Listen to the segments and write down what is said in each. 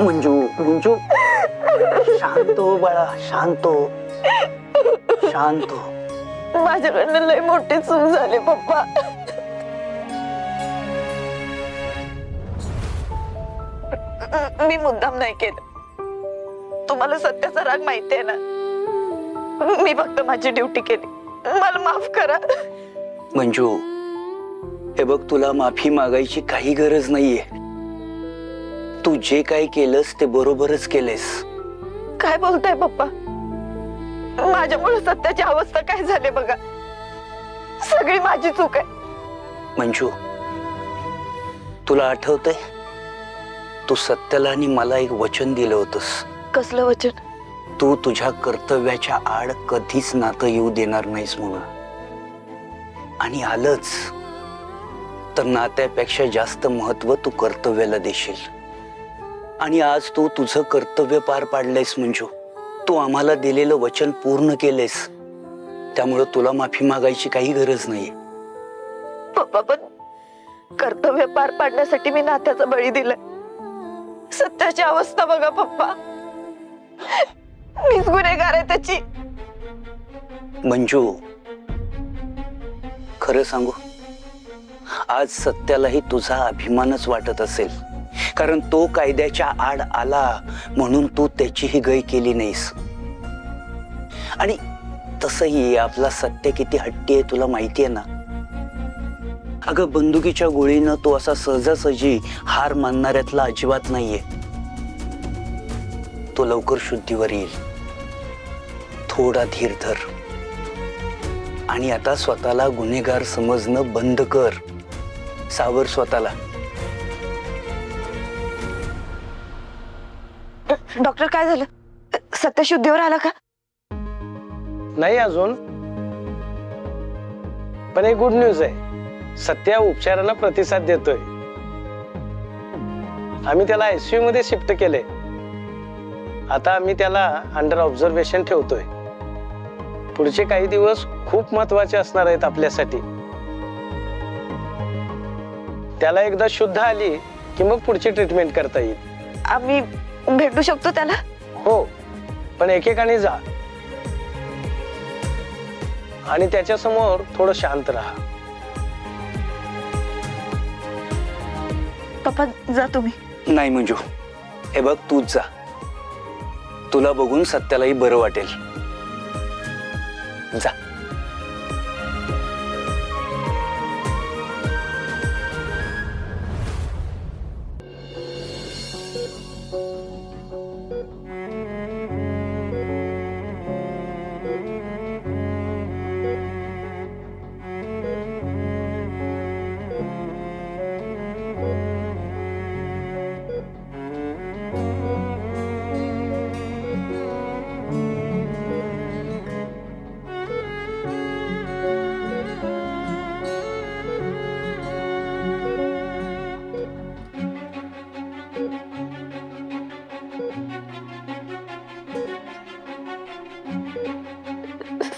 मंजू मंजू शांत हो बाळा, शांत हो, शांत हो. माझ्याकडनं लय मोठी चूक झाली पप्पा. मी मुद्दाम नाही केलं. तुम्हाला सत्याचा राग माहिती आहे ना. मी फक्त माझी ड्युटी केली. मला माफ करा. मंजू, हे बघ, तुला माफी मागायची काही गरज नाहीये. तू जे काही केलंस ते बरोबरच केलेस. काय बोलताय पप्पा? माझ्यामुळे सत्याची अवस्था काय झाली बघा. सगळी माझी चूक आहे. मंजू, तुला आठवतंय, तू सत्याला आणि मला एक वचन दिलं होतंस. कसलं वचन? तू तुझ्या कर्तव्याच्या आड कधीच नातं येऊ देणार नाहीस म्हणून. आणि आलंच तर नात्यापेक्षा जास्त महत्व तू कर्तव्याला देशील. आणि आज तू तुझं कर्तव्य पार पाडलंयस मंजू. तू आम्हाला दिलेलं वचन पूर्ण केलेस. त्यामुळे तुला माफी मागायची काही गरज नाही. पप्पा, पण कर्तव्य पार पाडण्यासाठी मी नात्याचा बळी दिलाय. सत्याची अवस्था बघा पप्पा. मीच गुन्हेगार आहे त्याची. मंजू, खरं सांगू, आज सत्यालाही तुझा अभिमानच वाटत असेल. कारण तो कायद्याच्या आड आला म्हणून तू त्याचीही गय केली नाहीस. आणि तसही आपला सत्य किती हट्टी आहे तुला माहिती आहे ना. अगं, बंदुकीच्या गोळीनं तो असा सहजासहजी हार मानणाऱ्यातला अजिबात नाहीये. तो लवकर शुद्धीवर येईल. थोडा धीर धर आणि आता स्वतःला गुन्हेगार समजणं बंद कर. सावर स्वतःला. डॉक्टर, काय झालं? सत्य शुद्धीवर आला का? नाही अजून, पण एक गुड न्यूज आहे. सत्या उपचाराला प्रतिसाद देतोय. आम्ही त्याला आयसीयू मध्ये शिफ्ट केले. आता आम्ही त्याला अंडर ऑब्झर्वेशन ठेवतोय. पुढचे काही दिवस खूप महत्वाचे असणार आहेत आपल्यासाठी. त्याला एकदा शुद्ध आली की मग पुढची ट्रीटमेंट करता येईल. आम्ही भेटू शकतो त्याला? हो, पण एकेकाने जा आणि त्याच्या समोर थोडं शांत राहा. पप्पा, जा तुम्ही. नाही मंजू, हे बघ, तूच जा. तुला बघून सत्यालाही बरं वाटेल. जा.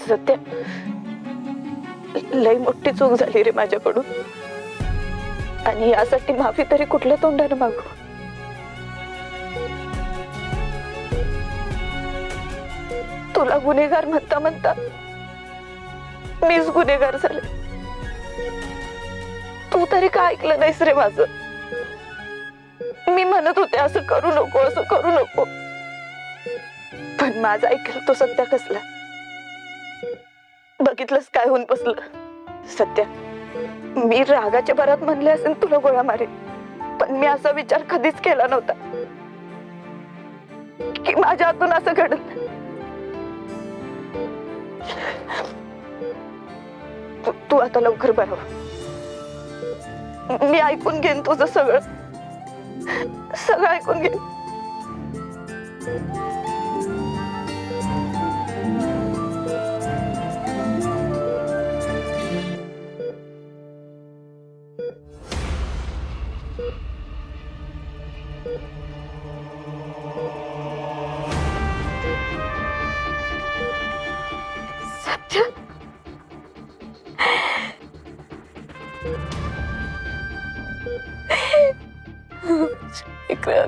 सत्य, लई मोठी चूक झाली रे माझ्याकडून. आणि यासाठी माफी तरी कुठल्या तोंडाने मागू? तुला गुन्हेगार म्हणता म्हणता मीच गुन्हेगार झाले. तू तरी का ऐकलं नाहीस रे माझं? मी म्हणत होते असं करू नको, असं करू नको, पण माझं ऐकलं तो सत्या कसला. बघितलंस काय होऊन बसलं? सत्या, मी रागाच्या भरात म्हणले असेल तुला गोळ्या मारेन, पण मी असा विचार कधीच केला नव्हता की माझ्या हातून असं घडत. तू आता लवकर बरं हो. मी ऐकून घेईन तुझं सगळं सगळं ऐकून घेईन. सत्य, इकडे